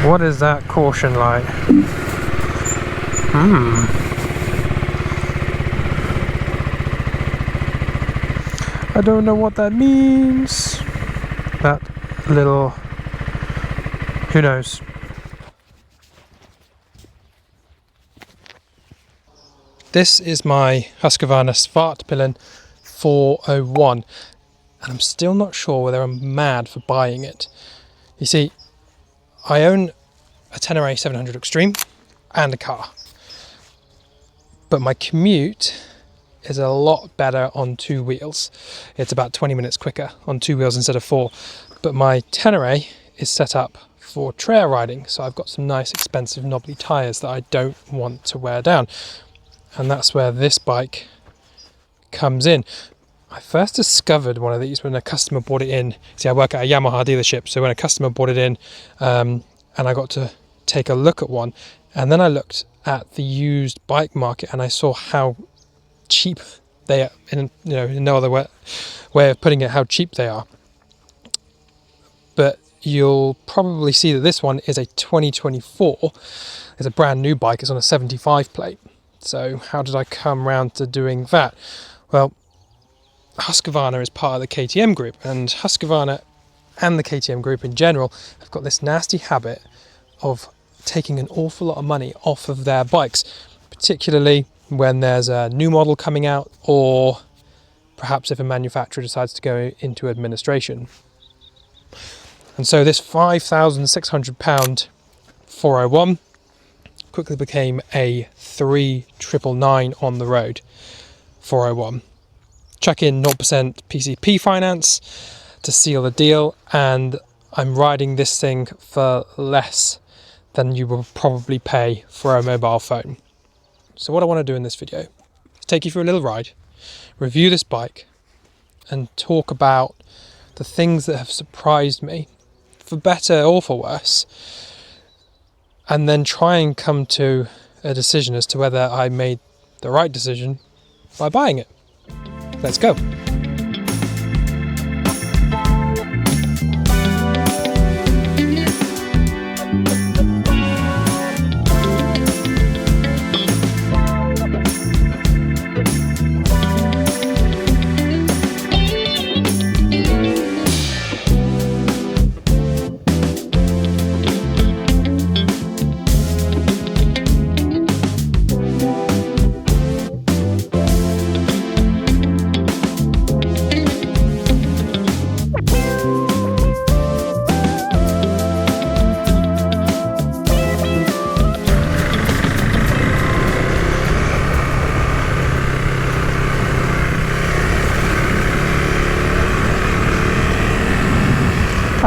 What is that caution light? I don't know what that means. That little... who knows? This is my Husqvarna Svartpilen 401, and I'm still not sure whether I'm mad for buying it. You see, I own a Tenere 700 Extreme and a car, but my commute is a lot better on two wheels. It's about 20 minutes quicker on two wheels instead of four, but my Tenere is set up for trail riding, so I've got some nice expensive knobbly tyres that I don't want to wear down, and that's where this bike comes in. I first discovered one of these when a customer brought it in. See, I work at a Yamaha dealership, so when a customer brought it in, and I got to take a look at one, and then I looked at the used bike market and I saw how cheap they are, in no other way of putting it, how cheap they are. But you'll probably see that this one is a 2024. It's a brand new bike. It's on a 75 plate. So how did I come around to doing that? Well, Husqvarna is part of the KTM group, and Husqvarna and the KTM group in general have got this nasty habit of taking an awful lot of money off of their bikes, particularly when there's a new model coming out, or perhaps if a manufacturer decides to go into administration. And so this £5,600 401 quickly became a 3,999 on the road 401. Chuck in 0% PCP finance to seal the deal, and I'm riding this thing for less than you will probably pay for a mobile phone. So what I want to do in this video is take you for a little ride, review this bike, and talk about the things that have surprised me, for better or for worse, and then try and come to a decision as to whether I made the right decision by buying it. Let's go.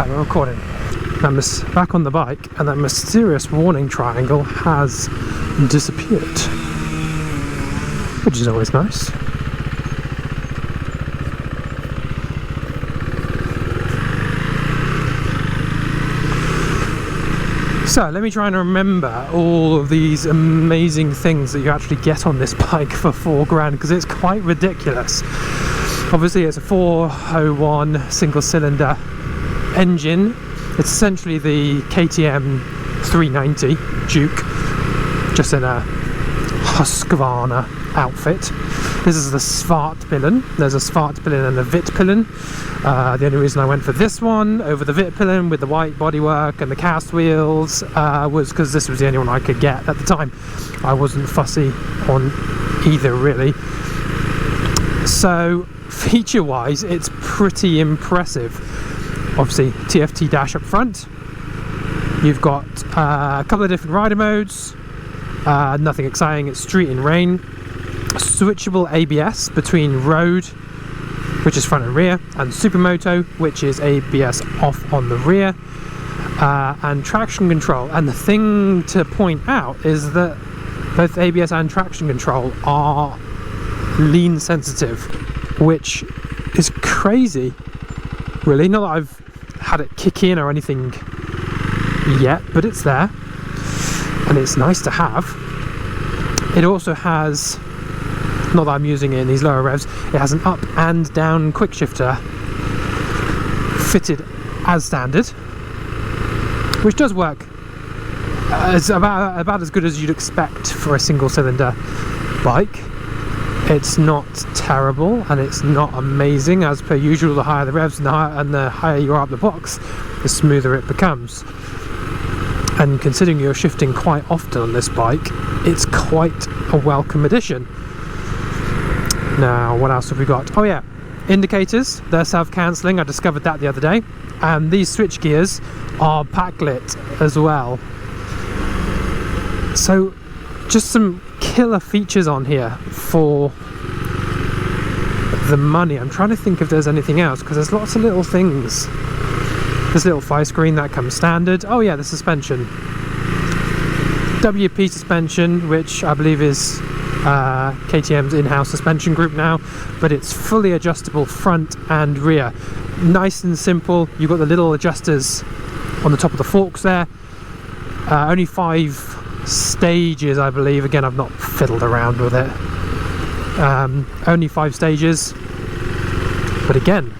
We're recording. I'm back on the bike, and that mysterious warning triangle has disappeared, which is always nice. So let me try and remember all of these amazing things that you actually get on this bike for £4,000, because it's quite ridiculous. Obviously it's a 401 single cylinder engine. It's essentially the KTM 390 Duke, just in a Husqvarna outfit. This is the Svartpilen. There's a Svartpilen and a Vitpilen. The only reason I went for this one over the Vitpilen with the white bodywork and the cast wheels was because this was the only one I could get at the time. I wasn't fussy on either, really. So feature wise, it's pretty impressive. Obviously TFT dash up front. You've got a couple of different rider modes, nothing exciting. It's street and rain. Switchable ABS between road, which is front and rear, and supermoto, which is ABS off on the rear, and traction control. And the thing to point out is that both ABS and traction control are lean sensitive, which is crazy, really. Not that I've had it kick in or anything yet, but it's there and it's nice to have. It also has, not that I'm using it in these lower revs, it has an up and down quick shifter fitted as standard, which does work It's about as good as you'd expect for a single cylinder bike. It's not terrible and it's not amazing. As per usual, the higher the revs and the higher you are up the box, the smoother it becomes. And considering you're shifting quite often on this bike, it's quite a welcome addition. Now, what else have we got? Oh yeah, indicators, they're self-cancelling. I discovered that the other day. And these switch gears are backlit as well. So just some killer features on here for the money. I'm trying to think if there's anything else, because there's lots of little things. This little fire screen that comes standard. Oh yeah, the suspension. WP suspension, which I believe is KTM's in-house suspension group now, but it's fully adjustable front and rear. Nice and simple. You've got the little adjusters on the top of the forks there. Only 5 stages, I believe. Again, I've not fiddled around with it. Only 5 stages, but again,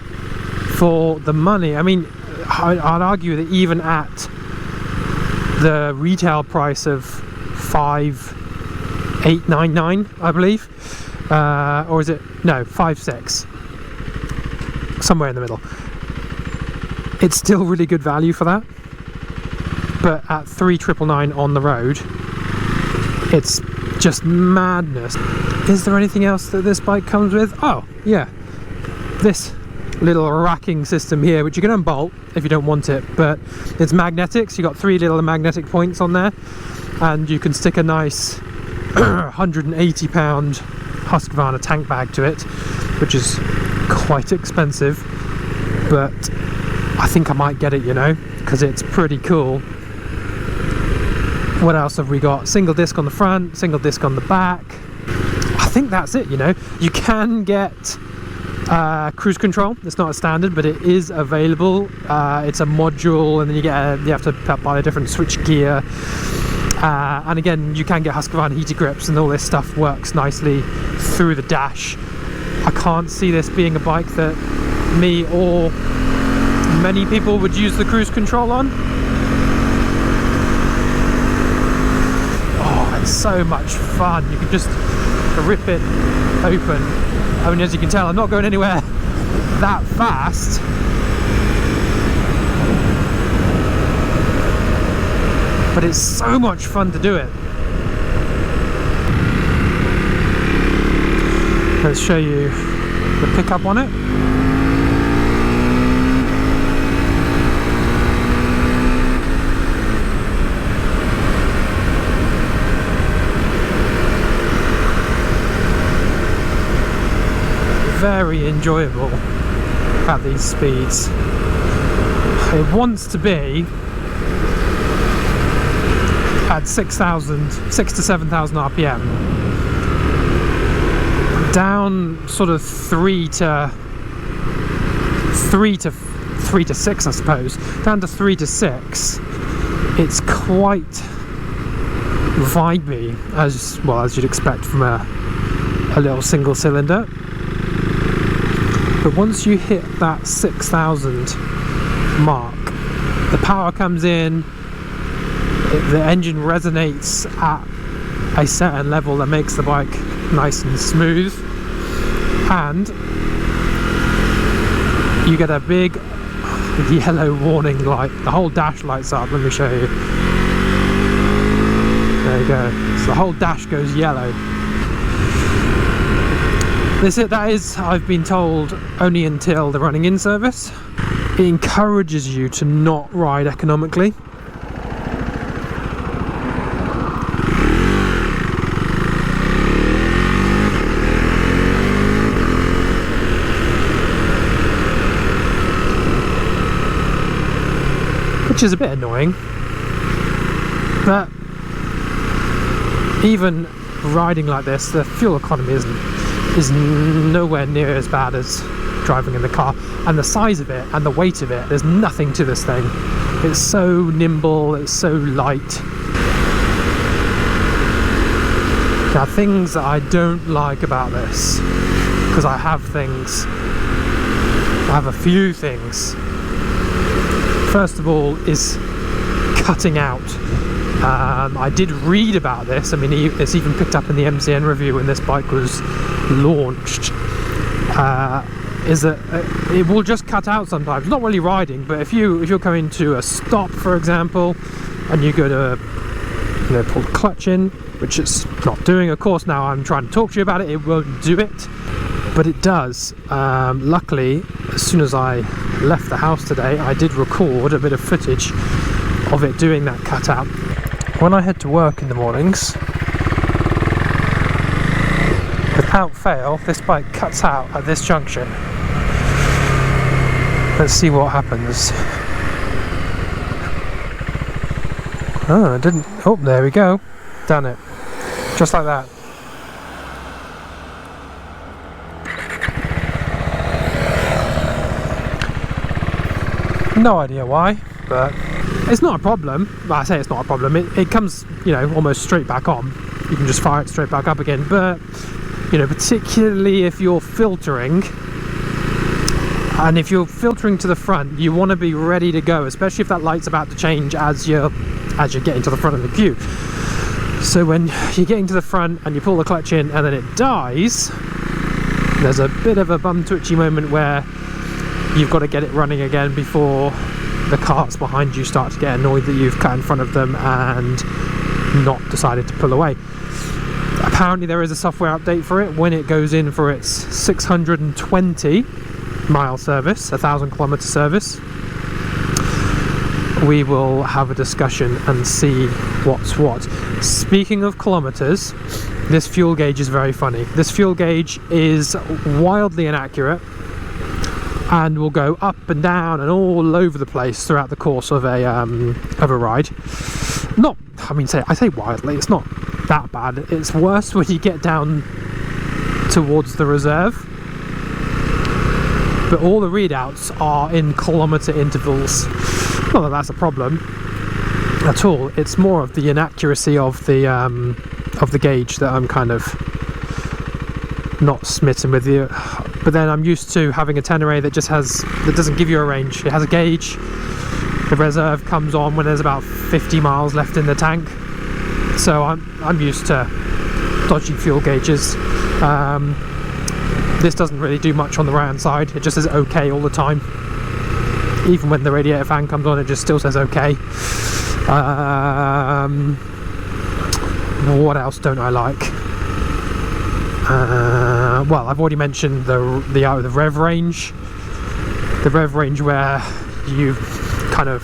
for the money, I mean, I'd argue that even at the retail price of 5,899, I believe, or is it, no, 5,600, somewhere in the middle, it's still really good value for that. But at 3,999 on the road, it's just madness. Is there anything else that this bike comes with? Oh yeah, this little racking system here, which you can unbolt if you don't want it, but it's magnetic, so you've got 3 little magnetic points on there, and you can stick a nice 180 pound Husqvarna tank bag to it, which is quite expensive, but I think I might get it, you know, because it's pretty cool. What else have we got? Single disc on the front, single disc on the back. I think that's it, you know. You can get cruise control. It's not a standard, but it is available. It's a module, and then you have to buy a different switch gear. And again, you can get Husqvarna heater grips, and all this stuff works nicely through the dash. I can't see this being a bike that me or many people would use the cruise control on. Oh, it's so much fun. You can just rip it open. I mean, as you can tell, I'm not going anywhere that fast. But it's so much fun to do it. Let's show you the pickup on it. Very enjoyable at these speeds. It wants to be at 6 to 7,000 RPM. Down sort of 3 to 6, I suppose. Down to 3 to 6, it's quite vibey, as well as you'd expect from a little single cylinder. But once you hit that 6,000 mark, the power comes in, the engine resonates at a certain level that makes the bike nice and smooth, and you get a big yellow warning light. The whole dash lights up. Let me show you. There you go. So the whole dash goes yellow. That is, I've been told, only until the running in service. It encourages you to not ride economically. Which is a bit annoying. But even riding like this, the fuel economy is nowhere near as bad as driving in the car, and the size of it and the weight of it, there's nothing to this thing. It's so nimble, it's so light. Now, things that I don't like about this, because I have a few things. First of all is cutting out I did read about this. I mean, it's even picked up in the MCN review when this bike was launched. Is that it will just cut out sometimes. Not really riding, but if you're coming to a stop, for example, and you go to pull the clutch in, which it's not doing. Of course, now I'm trying to talk to you about it. It won't do it, but it does. Luckily, as soon as I left the house today, I did record a bit of footage of it doing that cutout. When I head to work in the mornings, without fail, this bike cuts out at this junction. Let's see what happens. Oh, it didn't. Oh, there we go. Done it. Just like that. No idea why, but it's not a problem. Well, I say it's not a problem. It comes, almost straight back on. You can just fire it straight back up again. But, particularly if you're filtering, and if you're filtering to the front, you want to be ready to go, especially if that light's about to change as you're getting to the front of the queue. So when you're getting to the front and you pull the clutch in and then it dies, there's a bit of a bum twitchy moment where you've got to get it running again before the carts behind you start to get annoyed that you've cut in front of them and not decided to pull away. Apparently there is a software update for it. When it goes in for its 620 mile service, 1,000 kilometer service, we will have a discussion and see what's what. Speaking of kilometers, this fuel gauge is very funny. This fuel gauge is wildly inaccurate and will go up and down and all over the place throughout the course of a ride. I say wildly, it's not that bad. It's worse when you get down towards the reserve. But all the readouts are in kilometer intervals. Not that that's a problem at all. It's more of the inaccuracy of the gauge that I'm kind of not smitten with. But then I'm used to having a Tenere that doesn't give you a range. It has a gauge. The reserve comes on when there's about 50 miles left in the tank. So I'm used to dodgy fuel gauges. This doesn't really do much on the right hand side. It just says OK all the time. Even when the radiator fan comes on, it just still says OK. What else don't I like? Well, I've already mentioned the rev range. The rev range where you kind of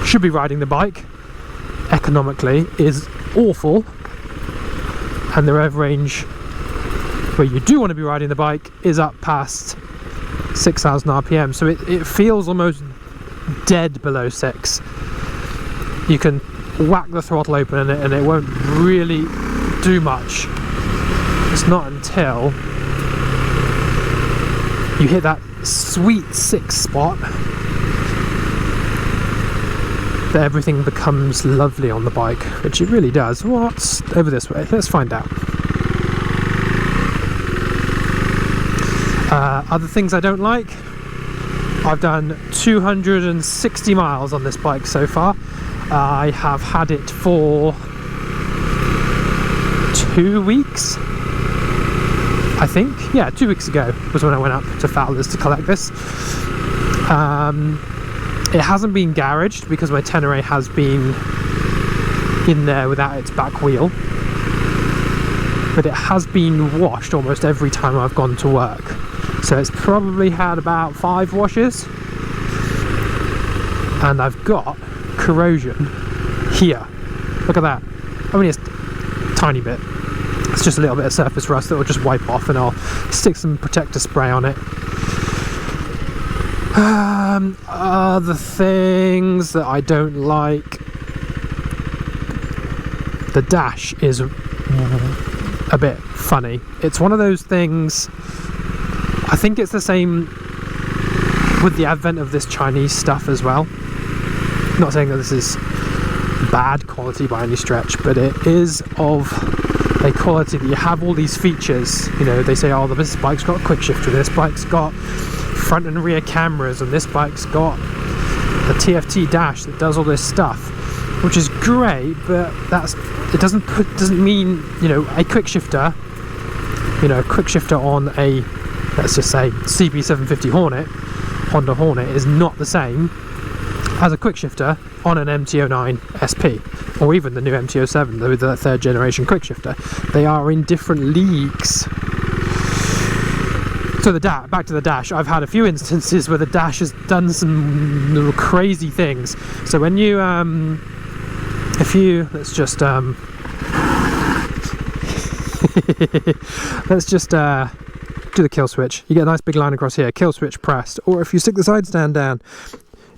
should be riding the bike economically is awful, and the rev range where you do want to be riding the bike is up past 6,000 RPM, so it feels almost dead below 6. You can whack the throttle open and it won't really do much. It's not until you hit that sweet 6 spot that everything becomes lovely on the bike, which it really does. What's over this way? Let's find out. Other things I don't like. I've done 260 miles on this bike so far. I have had it for 2 weeks, I think. Yeah, 2 weeks ago was when I went up to Fowler's to collect this. It hasn't been garaged because my Tenere has been in there without its back wheel, but it has been washed almost every time I've gone to work. So it's probably had about 5 washes, and I've got corrosion here. Look at that. I mean, it's a tiny bit. It's just a little bit of surface rust that will just wipe off, and I'll stick some protector spray on it. Other things that I don't like. The dash is a bit funny. It's one of those things. I think it's the same with the advent of this Chinese stuff as well. Not saying that this is bad quality by any stretch, but it is of a quality that you have all these features. They say, oh, this bike's got a quick shifter, this bike's got front and rear cameras, and this bike's got TFT dash that does all this stuff, which is great, but it doesn't mean, you know, a quick shifter on a, let's just say, CB750 Honda Hornet is not the same as a quick shifter on an MT-09 SP, or even the new MT-07, the third generation quick shifter. They are in different leagues. So back to the dash, I've had a few instances where the dash has done some crazy things. So when you, let's just do the kill switch. You get a nice big line across here, kill switch pressed, or if you stick the side stand down,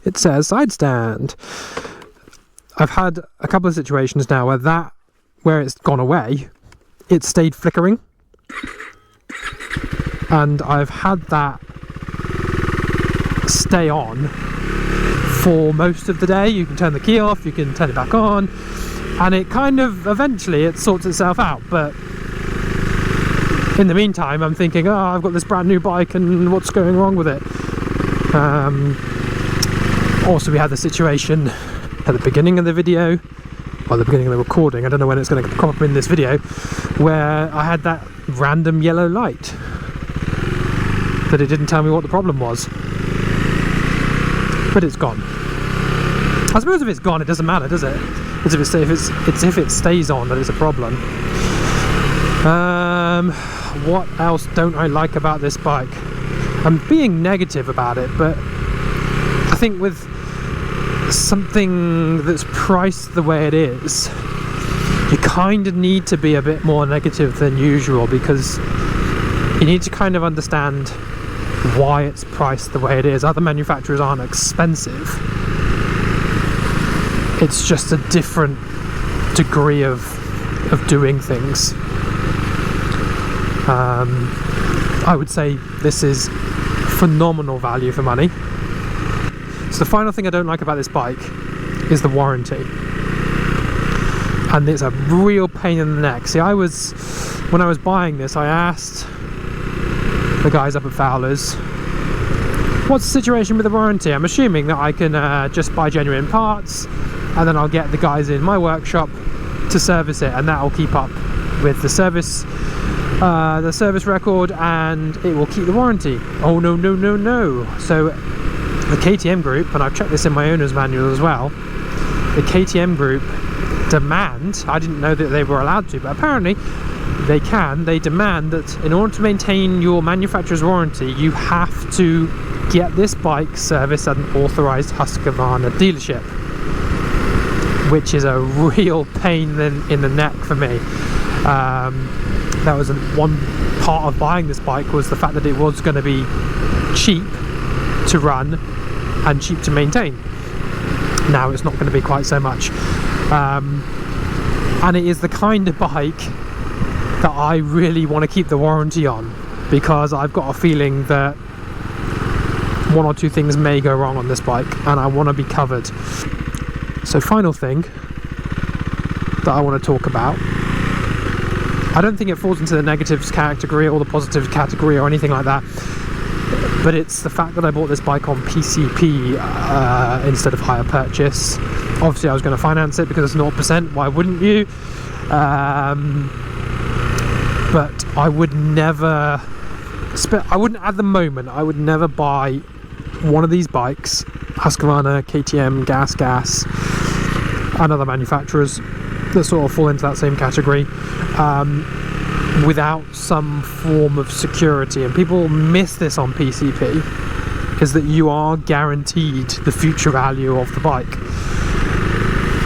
it says side stand. I've had a couple of situations now where it's gone away, it stayed flickering, and I've had that stay on for most of the day. You can turn the key off, you can turn it back on, and it kind of eventually it sorts itself out. But in the meantime, I'm thinking, oh, I've got this brand new bike and what's going wrong with it? Also, we had the situation at the beginning of the video, or the beginning of the recording, I don't know when it's going to come up in this video, where I had that random yellow light that it didn't tell me what the problem was. But it's gone. I suppose if it's gone, it doesn't matter, does it? It's if it stays on that it's a problem. What else don't I like about this bike? I'm being negative about it, but I think with something that's priced the way it is, you kind of need to be a bit more negative than usual, because you need to kind of understand why it's priced the way it is. Other manufacturers aren't expensive, it's just a different degree of doing things. I would say this is phenomenal value for money. So the final thing I don't like about this bike is the warranty, and it's a real pain in the neck. See, when I was buying this, I asked the guys up at Fowler's, what's the situation with the warranty? I'm assuming that I can just buy genuine parts, and then I'll get the guys in my workshop to service it, and that'll keep up with the service record, and it will keep the warranty. Oh no. So the KTM group, and I've checked this in my owner's manual as well, the KTM group demand, I didn't know that they were allowed to, but apparently they demand that in order to maintain your manufacturer's warranty, you have to get this bike serviced at an authorised Husqvarna dealership, which is a real pain in the neck for me. That was one part of buying this bike, was the fact that it was going to be cheap to run and cheap to maintain. Now it's not going to be quite so much, and it is the kind of bike that I really want to keep the warranty on, because I've got a feeling that one or two things may go wrong on this bike, and I want to be covered. So final thing that I want to talk about, I don't think it falls into the negatives category or the positives category or anything like that, but it's the fact that I bought this bike on PCP instead of hire purchase. Obviously I was going to finance it because it's 0%, why wouldn't you? But I would never at the moment, I would never buy one of these bikes, Husqvarna, KTM, Gas, and other manufacturers that sort of fall into that same category, without some form of security. And people miss this on PCP, is that you are guaranteed the future value of the bike,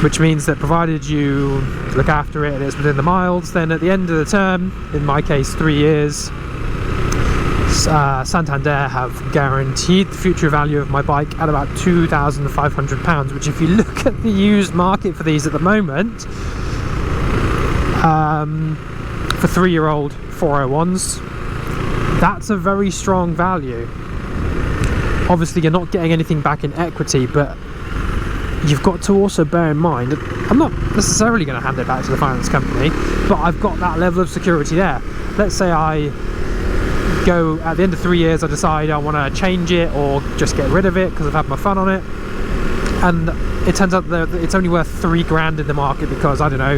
which means that provided you look after it and it's within the miles, then at the end of the term, in my case 3 years, Santander have guaranteed the future value of my bike at about £2,500, which if you look at the used market for these at the moment, for 3-year-old 401s, that's a very strong value. Obviously you're not getting anything back in equity, but you've got to also bear in mind that I'm not necessarily going to hand it back to the finance company, but I've got that level of security there. Let's say I go at the end of 3 years, I decide I want to change it or just get rid of it because I've had my fun on it. And it turns out that it's only worth £3,000 in the market because, I don't know,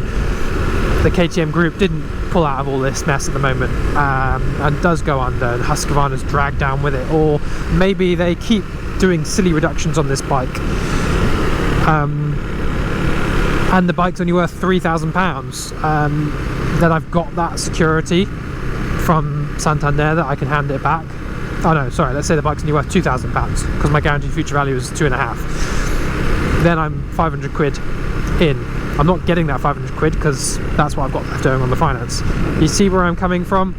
the KTM group didn't pull out of all this mess at the moment, and does go under, and Husqvarna's dragged down with it, or maybe they keep doing silly reductions on this bike, and the bike's only worth £3,000. Then I've got that security from Santander that I can hand it back. Oh no, sorry, let's say the bike's only worth £2,000 because my guaranteed future value is 2.5. Then I'm 500 quid in. I'm not getting that 500 quid because that's what I've got left over on the finance. You see where I'm coming from?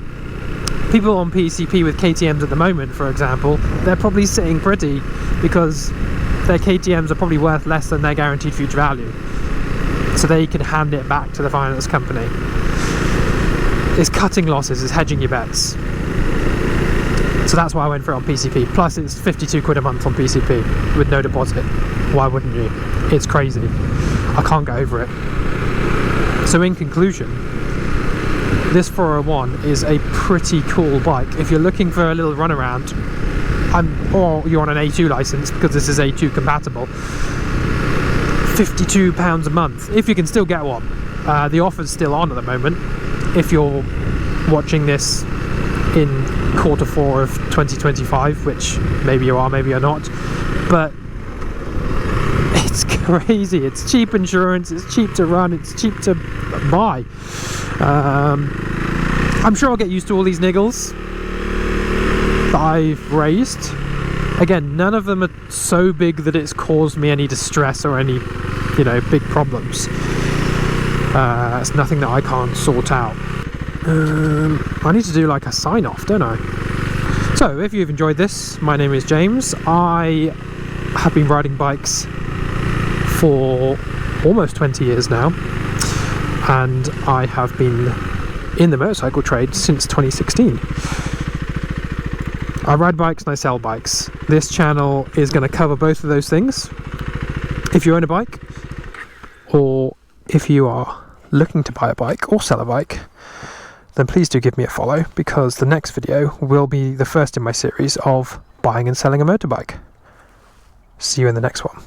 People on PCP with KTMs at the moment, for example, they're probably sitting pretty because their KTMs are probably worth less than their guaranteed future value. So they can hand it back to the finance company. It's cutting losses, it's hedging your bets. So that's why I went for it on PCP. Plus it's 52 quid a month on PCP with no deposit. Why wouldn't you? It's crazy. I can't get over it. So in conclusion, this 401 is a pretty cool bike. If you're looking for a little runaround, or you're on an A2 license because this is A2 compatible, £52 a month, if you can still get one. The offer's still on at the moment. If you're watching this in Q4 of 2025, which maybe you are, maybe you're not, but it's crazy. It's cheap insurance, it's cheap to run, it's cheap to buy. I'm sure I'll get used to all these niggles that I've raised. Again, none of them are so big that it's caused me any distress or any, big problems. It's nothing that I can't sort out. I need to do like a sign off, don't I? So if you've enjoyed this, my name is James. I have been riding bikes for almost 20 years now, and I have been in the motorcycle trade since 2016. I ride bikes and I sell bikes. This channel is going to cover both of those things. If you own a bike, or if you are looking to buy a bike or sell a bike, then please do give me a follow, because the next video will be the first in my series of buying and selling a motorbike. See you in the next one.